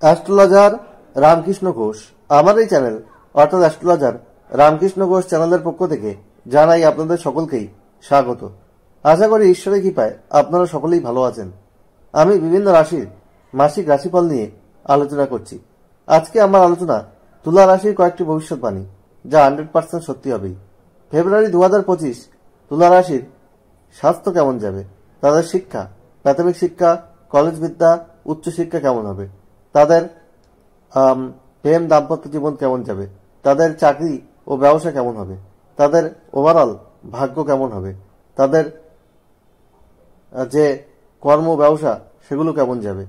Astrologer Ramakrishna Ghosh আমার এই channel অর্থাৎ অ্যাস্ট্রোলজার রামকৃষ্ণ ঘোষ চ্যানেলের পক্ষ থেকে জানাই আপনাদের সকলকেই স্বাগত। আশা করি ঈশ্বরের কৃপায় আপনারা সকলেই ভালো আছেন। আমি বিভিন্ন রাশির মাসিক রাশিফল নিয়ে আলোচনা করছি। আজকে আমার আলোচনা তুলা রাশির কয়েকটি ভবিষ্যৎবাণী, যা 100% সত্যি হবেই। ফেব্রুয়ারি 2025 তুলা রাশির স্বাস্থ্য কেমন যাবে, তাদের শিক্ষা, প্রাথমিক শিক্ষা, কলেজ বিদ্যা, উচ্চশিক্ষা কেমন হবে, তাদের প্রেম দাম্পত্য জীবন কেমন যাবে, তাদের চাকরি ও ব্যবসা কেমন হবে, তাদের ওভারঅল ভাগ্য কেমন হবে, তাদের যে কর্ম ব্যবসা সেগুলো কেমন যাবে,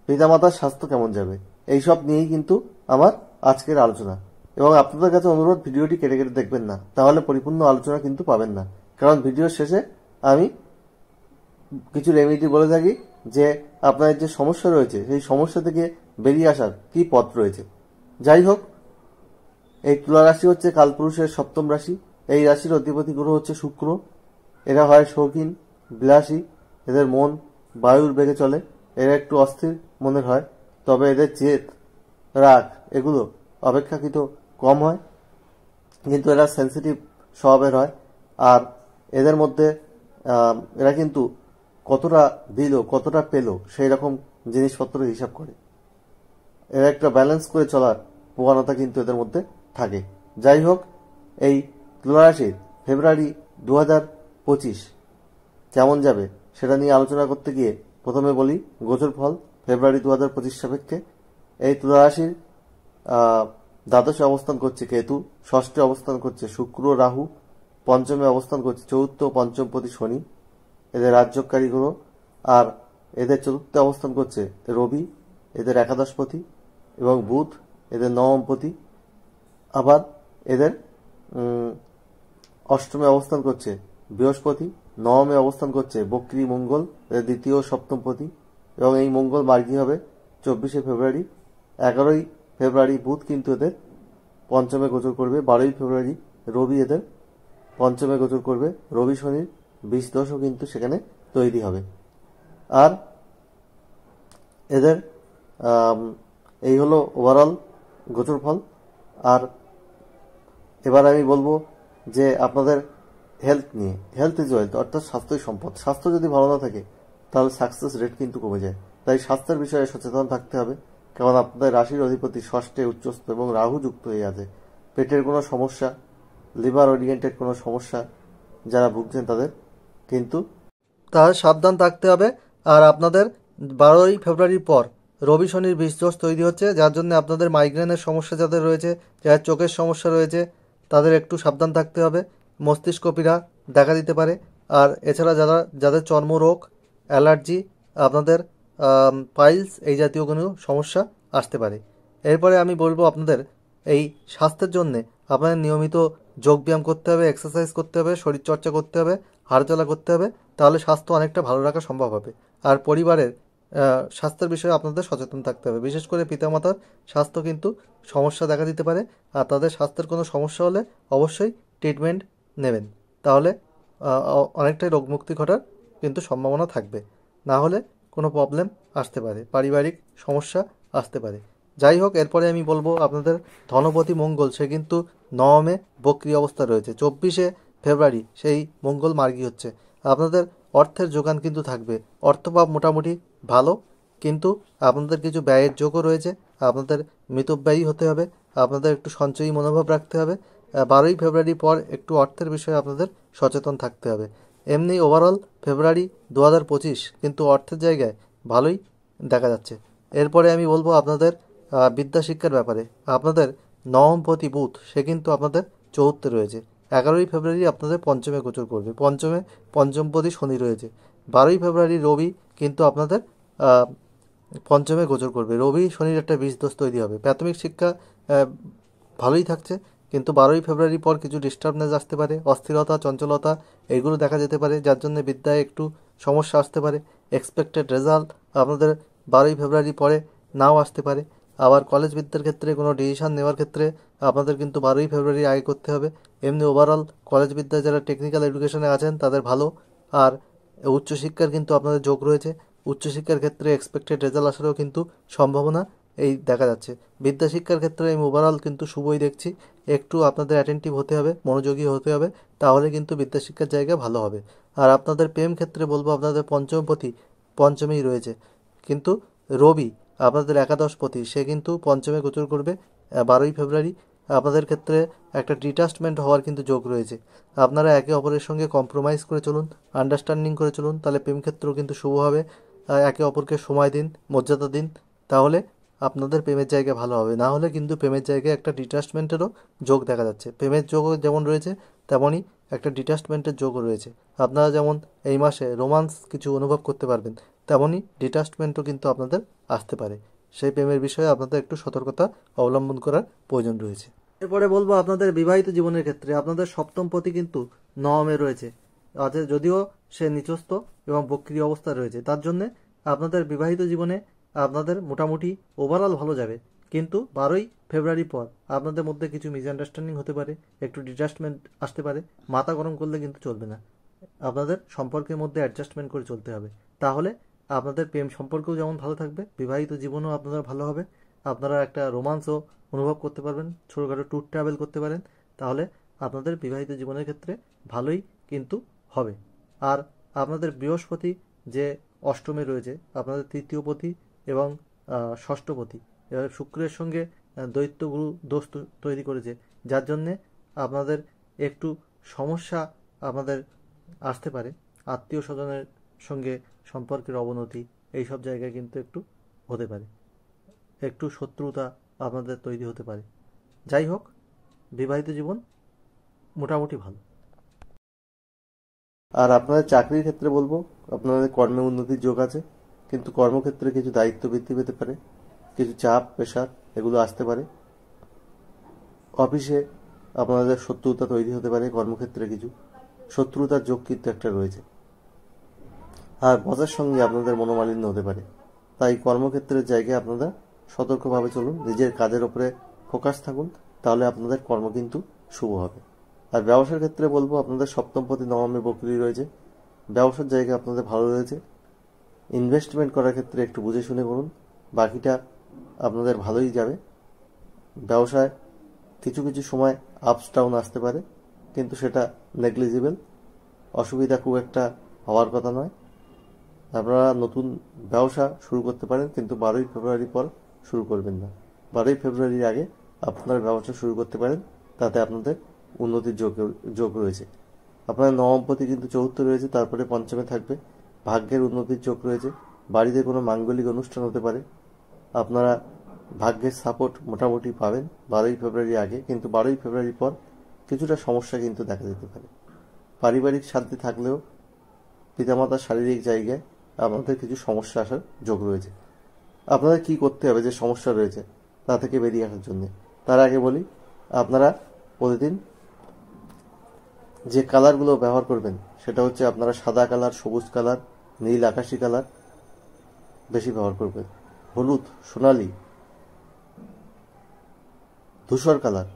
পিতামাতার স্বাস্থ্য কেমন যাবে, এইসব নিয়েই কিন্তু আমার আজকের আলোচনা। এবং আপনাদের কাছে অনুরোধ, ভিডিওটি কেটে কেটে দেখবেন না, তাহলে পরিপূর্ণ আলোচনা কিন্তু পাবেন না। কারণ ভিডিওর শেষে আমি কিছু রেমেডি বলে থাকি যে আপনার যে সমস্যা রয়েছে সেই সমস্যা থেকে বেরিয়ে আসার কি পথ রয়েছে। যাই হোক, এই তুলা রাশি হচ্ছে কালপুরুষের সপ্তম রাশি। এই রাশির অধিপতি গ্রহ হচ্ছে শুক্র। এরা হয় শৌখিন, বিলাসী, এদের মন বায়ুর বেগে চলে, এরা একটু অস্থির মনের হয়, তবে এদের জেদ রাগ এগুলো অপেক্ষাকৃত কম হয়, কিন্তু এরা সেন্সিটিভ স্বভাবের হয়। আর এদের মধ্যে এরা কিন্তু কতটা দিল কতটা পেল সেই রকম জিনিসপত্র হিসাব করে। এরা একটা ব্যালেন্স করে চলার প্রবণতা কিন্তু এদের মধ্যে থাকে। যাই হোক, এই তুলা রাশির ফেব্রুয়ারি 2025 কেমন যাবে সেটা নিয়ে আলোচনা করতে গিয়ে প্রথমে বলি গোচর ফল ফেব্রুয়ারি 2025 সাপেক্ষে। এই তুলা রাশির দ্বাদশে অবস্থান করছে কেতু, ষষ্ঠে অবস্থান করছে শুক্র রাহু, পঞ্চমে অবস্থান করছে চতুর্থ ও পঞ্চমপতি শনি, এদের রাজ্যকারী গ্রহ। আর এদের চতুর্থে অবস্থান করছে রবি, এদের একাদশপতি, এবং বুধ এদের নবমপতি। আবার এদের অষ্টমে অবস্থান করছে বৃহস্পতি, নবমে অবস্থান করছে বক্রী মঙ্গল, এদের দ্বিতীয় ও সপ্তমপতি। এবং এই মঙ্গল মার্গী হবে 24শে ফেব্রুয়ারি। 11ই ফেব্রুয়ারি বুধ কিন্তু এদের পঞ্চমে গোচর করবে। 12ই ফেব্রুয়ারি রবি এদের পঞ্চমে গোচর করবে। রবি শনির 20 দশও কিন্তু সেখানে তৈরি হবে। আর এদের এই হলো ওভারঅল গোচর ফল। আর এবার আমি বলবো যে আপনাদের হেলথ নিয়ে। হেলথ ইজ ওয়েলথ, অর্থাৎ স্বাস্থ্যই সম্পদ। স্বাস্থ্য যদি ভালো না থাকে তাহলে সাকসেস রেট কিন্তু কমে যায়। তাই স্বাস্থ্যের বিষয়ে সচেতন থাকতে হবে, কারণ আপনাদের রাশির অধিপতি ষষ্ঠে উচ্চস্থ এবং রাহু যুক্ত হয়ে আছে। পেটের কোনো সমস্যা, লিভার ওরিয়েন্টেড কোনো সমস্যা যারা ভুগছেন তাদের কিন্তু সাবধান থাকতে হবে। আর আপনাদের 12ই ফেব্রুয়ারির পর রবি শনির বিষদোষ তৈরি হচ্ছে, যার জন্য আপনাদের মাইগ্রেনের সমস্যা যাদের রয়েছে, যাদের চোখের সমস্যা রয়েছে, তাদের একটু সাবধান থাকতে হবে। মস্তিষ্ক পীড়া দেখা দিতে পারে। আর এছাড়া যাদের চর্মরোগ, অ্যালার্জি, আপনাদের পাইলস এই জাতীয় কোনো সমস্যা আসতে পারে। এরপরে আমি বলবো আপনাদের এই স্বাস্থ্যের জন্যে আপনাদের নিয়মিত যোগব্যায়াম করতে হবে, এক্সারসাইজ করতে হবে, শরীরচর্চা করতে হবে, হাঁটাচলা করতে হবে, তাহলে স্বাস্থ্য অনেকটা ভালো রাখা সম্ভব হবে। আর পরিবারের স্বাস্থ্যের বিষয়ে আপনাদের সচেতন থাকতে হবে। বিশেষ করে পিতামাতার স্বাস্থ্য কিন্তু সমস্যা দেখা দিতে পারে। আর তাদের স্বাস্থ্যের কোনো সমস্যা হলে অবশ্যই ট্রিটমেন্ট নেবেন, তাহলে অনেকটাই রোগমুক্তি ঘটার কিন্তু সম্ভাবনা থাকবে। না হলে কোনো প্রবলেম আসতে পারে, পারিবারিক সমস্যা আসতে পারে। যাই হোক, এরপরে আমি বলবো আপনাদের ধনপতি মঙ্গল, সে কিন্তু নবমে বক্রী অবস্থা রয়েছে। 24শে ফেব্রুয়ারি সেই মঙ্গল মার্গী হচ্ছে। আপনাদের অর্থের যোগান কিন্তু থাকবে, অর্থভাব মোটামুটি ভালো, কিন্তু আপনাদের কিছু ব্যয়ের যোগও রয়েছে। আপনাদের মিতব্যয়ী হতে হবে, আপনাদের একটু সঞ্চয়ী মনোভাব রাখতে হবে। 12ই ফেব্রুয়ারি পর একটু অর্থের বিষয়ে আপনাদের সচেতন থাকতে হবে। এমনি ওভারঅল ফেব্রুয়ারি 2025 কিন্তু অর্থের জায়গায় ভালোই দেখা যাচ্ছে। এরপরে আমি বলবো আপনাদের বিদ্যাশিক্ষার ব্যাপারে। আপনাদের নবমপতি বুধ, সে কিন্তু আপনাদের চতুর্থে রয়েছে। 11ই ফেব্রুয়ারি আপনাদের পঞ্চমে গোচর করবে, পঞ্চমে পঞ্চমপতি শনি রয়েছে। 12ই ফেব্রুয়ারি রবি কিন্তু আপনাদের পঞ্চমে গোচর করবে। রবি শনির একটা বিষদোষ তৈরি হবে। প্রাথমিক শিক্ষা ভালোই থাকছে, কিন্তু 12ই ফেব্রুয়ারির পর কিছু ডিস্টার্বনেস আসতে পারে, অস্থিরতা, চঞ্চলতা এইগুলো দেখা যেতে পারে, যার জন্য বিদ্যায় একটু সমস্যা আসতে পারে। এক্সপেক্টেড রেজাল্ট আপনাদের 12ই ফেব্রুয়ারি পরে নাও আসতে পারে। আবার কলেজ বিদ্যার ক্ষেত্রে কোনো ডিসিশন নেওয়ার ক্ষেত্রে আপনাদের কিন্তু 12ই ফেব্রুয়ারি আগে করতে হবে। এমনি ওভারঅল কলেজ বিদ্যায় যারা টেকনিক্যাল এডুকেশনে আছেন তাদের ভালো। আর উচ্চশিক্ষার কিন্তু আপনাদের যোগ রয়েছে। উচ্চশিক্ষার ক্ষেত্রে এক্সপেক্টেড রেজাল্ট আসারও কিন্তু সম্ভাবনা এই দেখা যাচ্ছে। বিদ্যা শিক্ষার ক্ষেত্রে আমি ওভারঅল কিন্তু শুভই দেখছি। একটু আপনাদের অ্যাটেন্টিভ হতে হবে, মনোযোগী হতে হবে, তাহলে কিন্তু বিদ্যা শিক্ষার জায়গা ভালো হবে। আর আপনাদের প্রেম ক্ষেত্রে বলবো আপনাদের পঞ্চমপতি পঞ্চমেই রয়েছে, কিন্তু রবি আপনাদের একাদশপতি, সে কিন্তু পঞ্চমে গোচর করবে 12ই ফেব্রুয়ারি। আপনাদের ক্ষেত্রে একটা ডিটাচমেন্ট হওয়ার কিন্তু যোগ রয়েছে। আপনারা একে অপরের সঙ্গে কম্প্রোমাইজ করে চলুন, আন্ডারস্ট্যান্ডিং করে চলুন, তাহলে প্রেম ক্ষেত্রেও কিন্তু শুভ হবে। একে অপরকে সময় দিন, মর্যাদা দিন, তাহলে আপনাদের প্রেমের জায়গা ভালো হবে। না হলে কিন্তু প্রেমের জায়গায় একটা ডিটাচমেন্টেরও যোগ দেখা যাচ্ছে। প্রেমের যোগও যেমন রয়েছে তেমনই একটা ডিটাচমেন্টের যোগও রয়েছে। আপনারা যেমন এই মাসে রোমান্স কিছু অনুভব করতে পারবেন, তেমনই ডিটাচমেন্টও কিন্তু আপনাদের আসতে পারে। সেই প্রেমের বিষয়ে আপনাদের একটু সতর্কতা অবলম্বন করার প্রয়োজন রয়েছে। এরপরে বলবো আপনাদের বিবাহিত জীবনের ক্ষেত্রে আপনাদের সপ্তমপতি কিন্তু নবমে রয়েছে। যদিও সে নিচস্থ এবং বক্রী অবস্থা রয়েছে, তার জন্যে আপনাদের বিবাহিত জীবনে আপনাদের মোটামুটি ওভারঅল ভালো যাবে। কিন্তু 12ই ফেব্রুয়ারি পর আপনাদের মধ্যে কিছু মিসআন্ডারস্ট্যান্ডিং হতে পারে, একটু ডিটাচমেন্ট আসতে পারে। মাথা গরম করলে কিন্তু চলবে না, আপনাদের সম্পর্কের মধ্যে অ্যাডজাস্টমেন্ট করে চলতে হবে। তাহলে আপনাদের প্রেম সম্পর্কও যেমন ভালো থাকবে, বিবাহিত জীবনও আপনাদের ভালো হবে। আপনারা একটা রোমান্সও অনুভব করতে পারবেন, ছোটোখাটো ট্যুর ট্রাভেল করতে পারেন। তাহলে আপনাদের বিবাহিত জীবনের ক্ষেত্রে ভালোই কিন্তু হবে। আর আপনাদের বৃহস্পতি যে অষ্টমে রয়েছে, আপনাদের তৃতীয়পতি এবং ষষ্ঠপতি, এবার শুক্রের সঙ্গে দৈত্যগুরু দোষ তৈরি করেছে, যার জন্যে আপনাদের একটু সমস্যা আপনাদের আসতে পারে। আত্মীয় স্বজনের সঙ্গে সম্পর্কের অবনতি, এইসব জায়গায় কিন্তু একটু হতে পারে, একটু শত্রুতা আপনাদের তৈরি হতে পারে। যাই হোক, বিবাহিত জীবন মোটামুটি ভালো। আর আপনাদের চাকরির ক্ষেত্রে বলবো আপনাদের কর্মে উন্নতির যোগ আছে, কিন্তু কর্মক্ষেত্রে কিছু দায়িত্ব বৃদ্ধি পেতে পারে, কিছু চাপ প্রেশার এগুলো আসতে পারে। অফিসে আপনাদের শত্রুতা তৈরি হতে পারে, কর্মক্ষেত্রে কিছু শত্রুতার যোগ কিন্তু একটা রয়েছে। আর বসের সঙ্গে আপনাদের মনোমালিন্য হতে পারে। তাই কর্মক্ষেত্রের জায়গায় আপনারা সতর্কভাবে চলুন, নিজের কাজের উপরে ফোকাস থাকুন, তাহলে আপনাদের কর্ম কিন্তু শুভ হবে। আর ব্যবসার ক্ষেত্রে বলবো আপনাদের সপ্তমপতি নবমে বকরি রয়েছে, ব্যবসার জায়গা আপনাদের ভালো রয়েছে। ইনভেস্টমেন্ট করার ক্ষেত্রে একটু বুঝে শুনে করুন, বাকিটা আপনাদের ভালোই যাবে। ব্যবসায় কিছু কিছু সময় আপস ডাউন আসতে পারে, কিন্তু সেটা নেগলিজিবল, অসুবিধা খুব একটা হওয়ার কথা নয়। আপনারা নতুন ব্যবসা শুরু করতে পারেন, কিন্তু 12ই ফেব্রুয়ারি পর শুরু করবেন না। 12ই ফেব্রুয়ারির আগে আপনারা ব্যবসা শুরু করতে পারেন, তাতে আপনাদের উন্নতির যোগ রয়েছে। আপনার নবমপতি কিন্তু চতুর্থ রয়েছে, তারপরে পঞ্চমে থাকবে, ভাগ্যের উন্নতির যোগ রয়েছে। বাড়িতে কোনো মাঙ্গলিক অনুষ্ঠান হতে পারে, আপনারা ভাগ্যের সাপোর্ট মোটামুটি পাবেন 12ই ফেব্রুয়ারি আগে, কিন্তু 12ই ফেব্রুয়ারি পর কিছুটা সমস্যা কিন্তু দেখা যেতে পারে। পারিবারিক শান্তি থাকলেও পিতামাতার শারীরিক জায়গায় আপনাদের কিছু সমস্যা আসার যোগ রয়েছে। আপনাদের কি করতে হবে যে সমস্যা রয়েছে তা থেকে বেরিয়ে আসার জন্য? তার আগে বলি, আপনারা প্রতিদিন যে কালারগুলো ব্যবহার করবেন সেটা হচ্ছে আপনারা সাদা কালার, সবুজ কালার, নীল আকাশি কালার বেশি ব্যবহার করবেন। হলুদ, সোনালি, ধূসর কালার,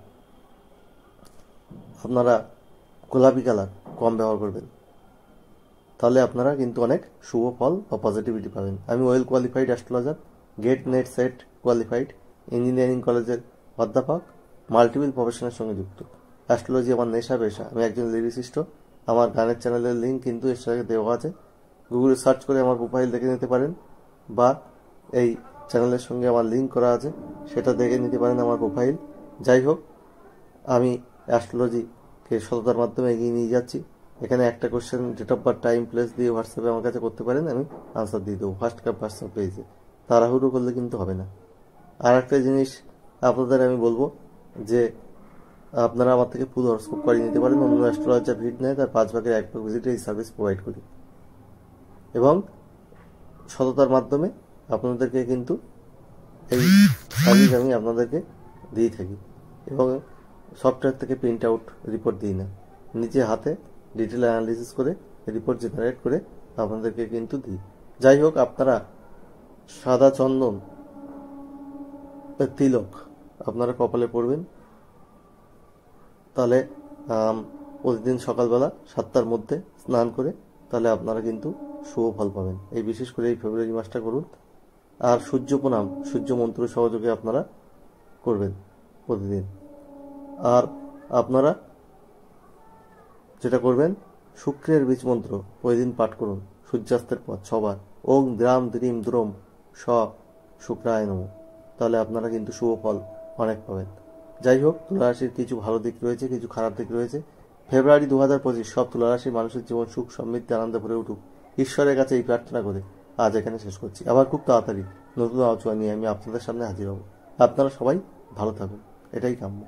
আপনারা গোলাপি কালার কম ব্যবহার করবেন, তাহলে আপনারা কিন্তু অনেক শুভ ফল বা পজিটিভিটি পাবেন। আমি well qualified astrologer, GATE NET SET qualified, engineering কলেজের অধ্যাপক, মাল্টিপল প্রফেশনের সঙ্গে যুক্ত। অ্যাস্ট্রোলজি আমার নেশা পেশা, আমি একজন লিরিসিস্ট। আমার গানের চ্যানেলের লিঙ্ক কিন্তু এর সাথে দেওয়া আছে, গুগলে সার্চ করে আমার প্রোফাইল দেখে নিতে পারেন, বা এই চ্যানেলের সঙ্গে আমার লিঙ্ক করা আছে, সেটা দেখে নিতে পারেন আমার প্রোফাইল। যাই হোক, আমি অ্যাস্ট্রোলজিকে সততার মাধ্যমে এগিয়ে নিয়ে যাচ্ছি। এখানে একটা question, date of birth, time, place দিয়ে হোয়াটসঅ্যাপে আমার কাছে করতে পারেন, আমি আনসার দিয়ে দেবো ফার্স্ট কাম ফার্স্ট সার্ভ পেজে। তাড়াহুড়ো করলে কিন্তু হবে না। আর একটা জিনিস আপনাদের আমি বলবো যে আপনারা আমার থেকে ফুল হরস্কোপ করিয়ে নিতে পারেন। অন্য অ্যাস্ট্রোলজার ভিড নেয়, তার 5/1 ভিজিটে এই সার্ভিস প্রোভাইড করি, এবং সততার মাধ্যমে আপনাদেরকে কিন্তু এই সার্ভিস আমি আপনাদেরকে দিয়ে থাকি, এবং সফটওয়্যার থেকে প্রিন্ট আউট রিপোর্ট দিই না, নিজে হাতে ডিটেল অ্যানালিসিস করে রিপোর্ট জেনারেট করে আপনাদেরকে কিন্তু দিই। যাই হোক, আপনারা সাদা চন্দন তিলক আপনারা কপালে পড়বেন, তাহলে প্রতিদিন সকালবেলা 7টার মধ্যে স্নান করে, তাহলে আপনারা কিন্তু শুভ ফল পাবেন। এই বিশেষ করে এই ফেব্রুয়ারি মাসটা করুন, আর সূর্য প্রণাম, সূর্য মন্ত্র সহযোগে আপনারা করবেন প্রতিদিন। আর আপনারা যেটা করবেন, শুক্রের বীজ মন্ত্র প্রতিদিন পাঠ করুন সূর্যাস্তের পর 6 বার। ওং দ্রাম দ্রিম দ্রোম স শুক্রায় নমঃ। তাহলে আপনারা কিন্তু শুভ ফল অনেক পাবেন। যাই হোক, তুলারাশির কিছু ভালো দিক রয়েছে, কিছু খারাপ দিক রয়েছে। ফেব্রুয়ারি 2025 সব তুলারাশির মানুষের জীবন সুখ সমৃদ্ধি আনন্দে ভরে উঠুক, ঈশ্বরের কাছে এই প্রার্থনা করে আজ এখানে শেষ করছি। আবার খুব তাড়াতাড়ি নতুন আলোচনা নিয়ে আমি আপনাদের সামনে হাজির হব। আপনারা সবাই ভালো থাকুন, এটাই কাম্য।